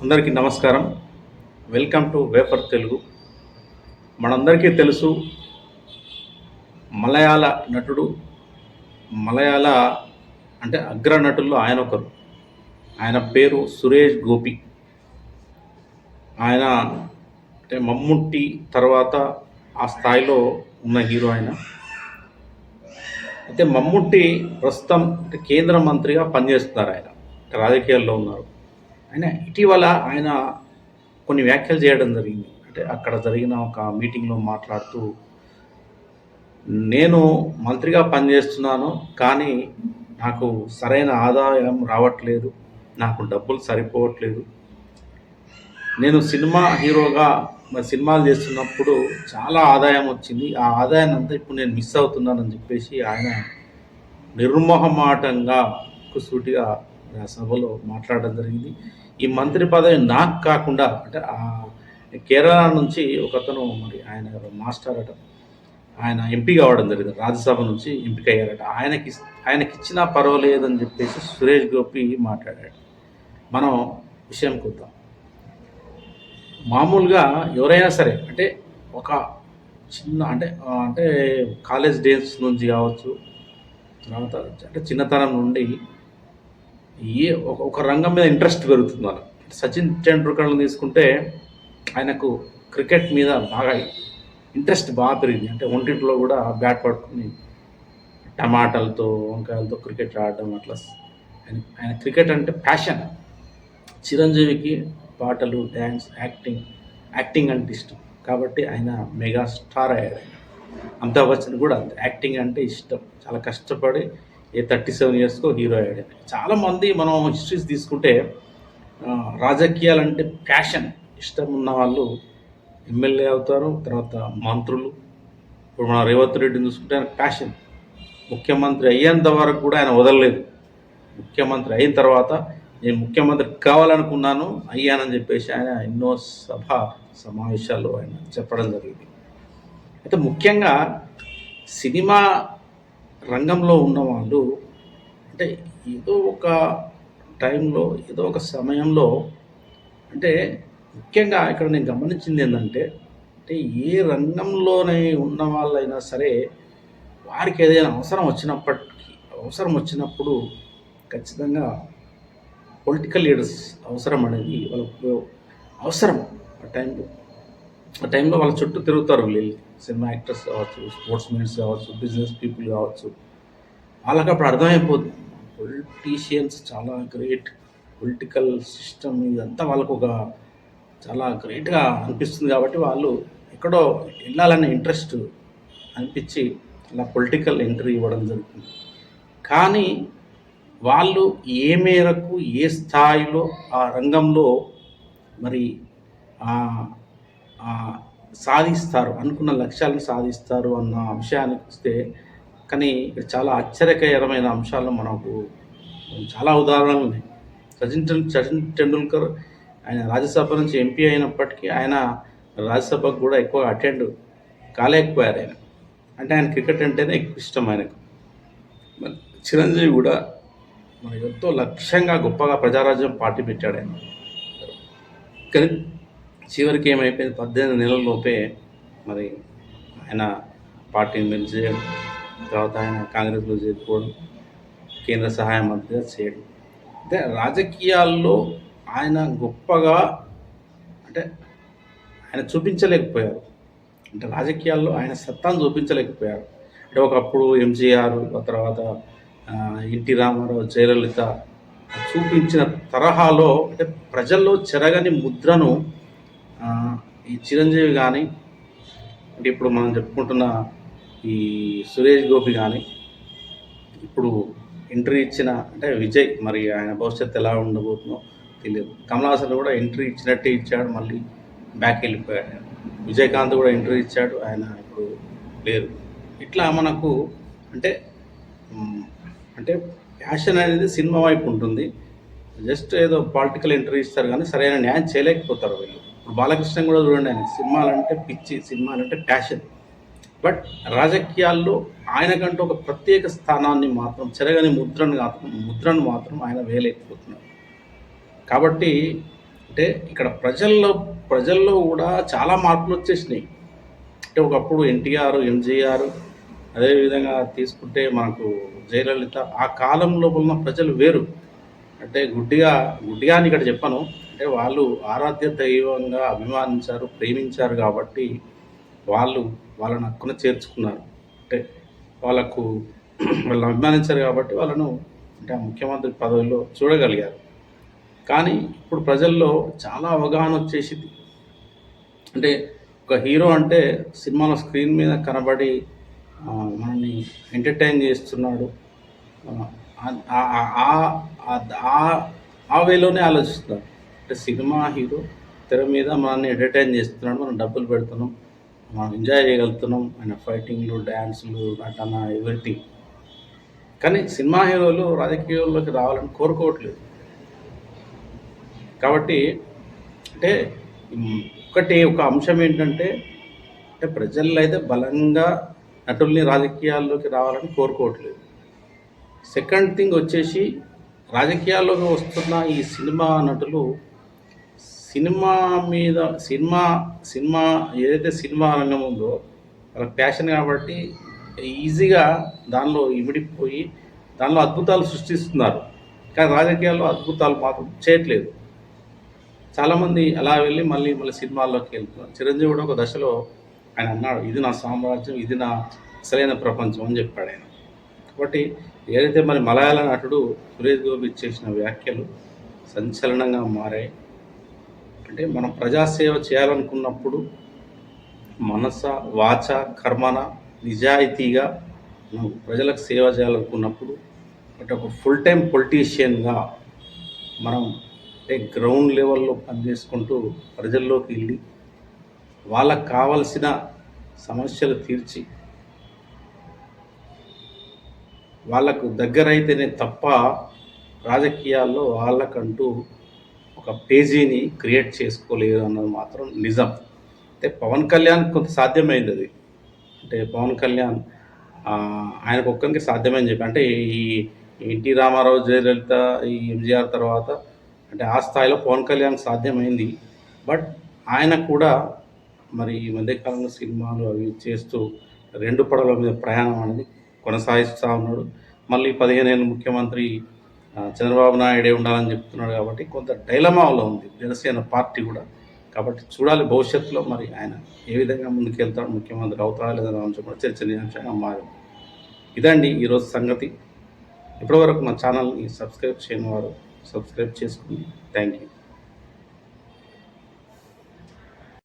అందరికీ నమస్కారం. Welcome to wafer Telugu. మనందరికీ తెలుసు, మలయాళ నటుడు, మలయాళ అంటే అగ్ర నటుల్లో ఆయన ఒకరు. ఆయన పేరు సురేష్ గోపి. ఆయన అంటే మమ్ముట్టి తర్వాత ఆ స్థాయిలో ఉన్న హీరో ఆయన. అయితే మమ్ముట్టి ప్రస్తుతం అంటే కేంద్ర మంత్రిగా పనిచేస్తున్నారు. ఆయన రాజకీయాల్లో ఉన్నారు. ఇటీవల ఆయన కొన్ని వ్యాఖ్యలు చేయడం జరిగింది. అంటే అక్కడ జరిగిన ఒక మీటింగ్లో మాట్లాడుతూ, నేను మంత్రిగా పనిచేస్తున్నాను, కానీ నాకు సరైన ఆదాయం రావట్లేదు, నాకు డబ్బులు సరిపోవట్లేదు. నేను సినిమా హీరోగా సినిమాలు చేస్తున్నప్పుడు చాలా ఆదాయం వచ్చింది, ఆ ఆదాయాన్ని అంతా ఇప్పుడు నేను మిస్ అవుతున్నానని చెప్పేసి ఆయన నిర్మోహమాటంగా సూటిగా సభలో మాట్లాడడం జరిగింది. ఈ మంత్రి పదవి నాకు కాకుండా అంటే కేరళ నుంచి ఒకతను, మరి ఆయన మాస్టర్ అట, ఆయన ఎంపీ కావడం జరిగింది, రాజ్యసభ నుంచి ఎంపిక అయ్యారట. ఆయనకిచ్చినా పర్వాలేదని చెప్పేసి సురేష్ గోపి మాట్లాడాడు. మనం విషయం చూద్దాం. మామూలుగా ఎవరైనా సరే అంటే ఒక చిన్న అంటే అంటే కాలేజ్ డేస్ నుంచి కావచ్చు, తర్వాత అంటే చిన్నతనం నుండి ఒక రంగం మీద ఇంట్రెస్ట్ పెరుగుతుంది వాళ్ళకి. సచిన్ టెండూల్కర్ని తీసుకుంటే ఆయనకు క్రికెట్ మీద బాగా ఇంట్రెస్ట్ బాగా పెరిగింది. అంటే ఒంటింట్లో కూడా బ్యాట్ పట్టుకుని టమాటాలతో వంకాయలతో క్రికెట్ ఆడడం అట్లా. ఆయన క్రికెట్ అంటే ప్యాషన్. చిరంజీవికి పాటలు, డ్యాన్స్, యాక్టింగ్ అంటే ఇష్టం కాబట్టి ఆయన మెగా స్టార్ అయ్యాడు. అమితాబ్ బచ్చన్ కూడా అంతే, యాక్టింగ్ అంటే ఇష్టం. చాలా కష్టపడి 37 ఇయర్స్కో హీరో అయ్యాడు. చాలామంది మనం హిస్టరీస్ తీసుకుంటే రాజకీయాలంటే ప్యాషన్ ఇష్టం ఉన్న వాళ్ళు ఎమ్మెల్యే అవుతారు, తర్వాత మంత్రులు. ఇప్పుడు మన రేవంత్ రెడ్డిని చూసుకుంటే ఆయన ప్యాషన్. ముఖ్యమంత్రి అయ్యేంత వరకు కూడా ఆయన వదలలేదు. ముఖ్యమంత్రి అయిన తర్వాత నేను ముఖ్యమంత్రి కావాలనుకున్నాను, అయ్యానని చెప్పేసి ఆయన ఎన్నో సమావేశాల్లో ఆయన చెప్పడం జరిగింది. అయితే ముఖ్యంగా సినిమా రంగంలో ఉన్నవాళ్ళు అంటే ఏదో ఒక టైంలో, ఏదో ఒక సమయంలో అంటే ముఖ్యంగా ఇక్కడ నేను గమనించింది ఏంటంటే, అంటే ఏ రంగంలోనే ఉన్న వాళ్ళైనా సరే వారికి ఏదైనా అవసరం వచ్చినప్పుడు ఖచ్చితంగా పొలిటికల్ లీడర్స్ అవసరం అనేది వాళ్ళకు అవసరం. ఆ టైంలో వాళ్ళ చుట్టూ తిరుగుతారు వీళ్ళు. సినిమా యాక్టర్స్ కావచ్చు, స్పోర్ట్స్ మెన్స్ కావచ్చు, బిజినెస్ పీపుల్ కావచ్చు. వాళ్ళకి అప్పుడు అర్థమైపోతుంది పొలిటీషియన్స్ చాలా గ్రేట్, పొలిటికల్ సిస్టమ్ ఇదంతా వాళ్ళకు ఒక చాలా గ్రేట్గా అనిపిస్తుంది. కాబట్టి వాళ్ళు ఎక్కడో వెళ్ళాలనే ఇంట్రెస్ట్ అనిపించి అలా పొలిటికల్ ఎంట్రీ ఇవ్వడం జరుగుతుంది. కానీ వాళ్ళు ఏ మేరకు, ఏ స్థాయిలో ఆ రంగంలో మరి సాధిస్తారు, అనుకున్న లక్ష్యాలను సాధిస్తారు అన్న విషయానికి వస్తే, కానీ చాలా ఆశ్చర్యకరమైన అంశాలు మనకు చాలా ఉదాహరణలు ఉన్నాయి. సచిన్ టెండూల్కర్ ఆయన రాజ్యసభ నుంచి ఎంపీ అయినప్పటికీ ఆయన రాజ్యసభకు కూడా ఎక్కువ అటెండ్ కాలేకపోయారు ఆయన. అంటే ఆయన క్రికెట్ అంటేనే ఎక్కువ ఇష్టం ఆయనకు. చిరంజీవి కూడా మరి ఎంతో లక్ష్యంగా గొప్పగా ప్రజారాజ్యం పార్టీ పెట్టాడు ఆయన. కానీ చివరికి ఏమైపోయింది, 18 నెలల లోపే మరి ఆయన పార్టీని మెర్జ్ చేయడం, తర్వాత ఆయన కాంగ్రెస్లో చేరుకోవడం, కేంద్ర సహాయ మంత్రిగా చేయడం. అంటే రాజకీయాల్లో ఆయన గొప్పగా అంటే ఆయన చూపించలేకపోయారు. అంటే రాజకీయాల్లో ఆయన సత్తాను చూపించలేకపోయారు. అంటే ఒకప్పుడు ఎంజీఆర్, తర్వాత ఎన్టీ రామారావు, జయలలిత చూపించిన తరహాలో అంటే ప్రజల్లో చెరగని ముద్రను ఈ చిరంజీవి కానీ, అంటే ఇప్పుడు మనం చెప్పుకుంటున్న ఈ సురేష్ గోపి కానీ, ఇప్పుడు ఎంట్రీ ఇచ్చిన అంటే విజయ్, మరి ఆయన భవిష్యత్తు ఎలా ఉండబోతుందో తెలియదు. కమల్ హాసన్ కూడా ఎంట్రీ ఇచ్చినట్టే ఇచ్చాడు, మళ్ళీ బ్యాక్ వెళ్ళిపోయాడు. విజయకాంత్ కూడా ఎంట్రీ ఇచ్చాడు, ఆయన ఇప్పుడు లేరు. ఇట్లా మనకు అంటే అంటే ప్యాషన్ అనేది సినిమా వైపు ఉంటుంది. జస్ట్ ఏదో పొలిటికల్ ఎంట్రీ ఇస్తారు కానీ సరైన న్యాయం చేయలేకపోతారు వీళ్ళు. ఇప్పుడు బాలకృష్ణ కూడా చూడండి, ఆయన సినిమాలంటే పిచ్చి, సినిమాలంటే ప్యాషన్. బట్ రాజకీయాల్లో ఆయనకంటూ ఒక ప్రత్యేక స్థానాన్ని మాత్రం, చెరగని ముద్రను మాత్రం ఆయన వేయలేకపోతున్నారు. కాబట్టి అంటే ఇక్కడ ప్రజల్లో కూడా చాలా మార్పులు వచ్చేసినాయి. అంటే ఒకప్పుడు ఎన్టీఆర్, ఎంజీఆర్, అదేవిధంగా తీసుకుంటే మనకు జయలలిత, ఆ కాలంలో ఉన్న ప్రజలు వేరు. అంటే గుడ్డిగా అని ఇక్కడ చెప్పను. అంటే వాళ్ళు ఆరాధ్య దైవంగా అభిమానించారు, ప్రేమించారు కాబట్టి వాళ్ళని హక్కున చేర్చుకున్నారు. అంటే వాళ్ళకు వాళ్ళని అభిమానించారు కాబట్టి వాళ్ళను అంటే ఆ ముఖ్యమంత్రి పదవిలో చూడగలిగారు. కానీ ఇప్పుడు ప్రజల్లో చాలా అవగాహన వచ్చేసింది. అంటే ఒక హీరో అంటే సినిమాలో స్క్రీన్ మీద కనబడి మనల్ని ఎంటర్టైన్ చేస్తున్నాడు. ఆ వేలోనే ఆలోచిస్తున్నారు. అంటే సినిమా హీరో తెర మీద మనల్ని ఎంటర్టైన్ చేస్తున్నాడు, మనం డబ్బులు పెడుతున్నాం, మనం ఎంజాయ్ చేయగలుగుతున్నాం, ఆయన ఫైటింగ్లు, డ్యాన్సులు, నటన, ఎవ్రీథింగ్. కానీ సినిమా హీరోలు రాజకీయాల్లోకి రావాలని కోరుకోవట్లేదు. కాబట్టి అంటే ఒక అంశం ఏంటంటే అంటే ప్రజల్లో అయితే బలంగా నటుల్ని రాజకీయాల్లోకి రావాలని కోరుకోవట్లేదు. సెకండ్ థింగ్ వచ్చేసి రాజకీయాల్లోకి వస్తున్న ఈ సినిమా నటులు సినిమా మీద సినిమా ఏదైతే సినిమా రంగం ఉందో వాళ్ళకి ప్యాషన్ కాబట్టి ఈజీగా దానిలో ఇమిడిపోయి దానిలో అద్భుతాలు సృష్టిస్తున్నారు. కానీ రాజకీయాల్లో అద్భుతాలు మాత్రం చేయట్లేదు. చాలామంది అలా వెళ్ళి మళ్ళీ సినిమాల్లోకి వెళ్తున్నారు. చిరంజీవి కూడా ఒక దశలో ఆయన అన్నాడు, ఇది నా సామ్రాజ్యం, ఇది నా అసలైన ప్రపంచం అని చెప్పాడు ఆయన. కాబట్టి ఏదైతే మరి మలయాళ నటుడు సురేష్ గోపి చేసిన వ్యాఖ్యలు సంచలనంగా మారాయి. అంటే మనం ప్రజాసేవ చేయాలనుకున్నప్పుడు మనస, వాచ, కర్మన నిజాయితీగా మనం ప్రజలకు సేవ చేయాలనుకున్నప్పుడు అంటే ఒక ఫుల్ టైం పొలిటీషియన్గా మనం అంటే గ్రౌండ్ లెవెల్లో పనిచేసుకుంటూ ప్రజల్లోకి వెళ్ళి వాళ్ళకు కావలసిన సమస్యలు తీర్చి వాళ్ళకు దగ్గరైతేనే తప్ప రాజకీయాల్లో వాళ్ళకంటూ ఒక పేజీని క్రియేట్ చేసుకోలేదు అన్నది మాత్రం నిజం. అంటే పవన్ కళ్యాణ్ కొంత సాధ్యమైంది అది. అంటే పవన్ కళ్యాణ్ ఆయనకు ఒక్కరికి సాధ్యమని చెప్పి అంటే ఈ ఎన్టీ రామారావు, జయలలిత, ఈ ఎంజీఆర్ తర్వాత అంటే ఆ స్థాయిలో పవన్ కళ్యాణ్ సాధ్యమైంది. బట్ ఆయన కూడా మరి ఈ మధ్యకాలంలో సినిమాలు అవి చేస్తూ 2 పడవల మీద ప్రయాణం అనేది కొనసాగిస్తూ ఉన్నాడు. మళ్ళీ 15 ఏళ్ళు ముఖ్యమంత్రి చంద్రబాబు నాయుడే ఉండాలని చెప్తున్నాడు. కాబట్టి కొంత డైలమాలో ఉంది జనసేన పార్టీ కూడా. కాబట్టి చూడాలి భవిష్యత్తులో మరి ఆయన ఏ విధంగా ముందుకెళ్తాడు, ముఖ్యమంత్రి అవుతాడా లేదా అంశం కూడా చర్చనీయాంశంగా మారింది. ఇదండి ఈరోజు సంగతి. ఇప్పటివరకు మా ఛానల్ని సబ్స్క్రైబ్ చేయని వారు సబ్స్క్రైబ్ చేసుకుని థ్యాంక్ యూ.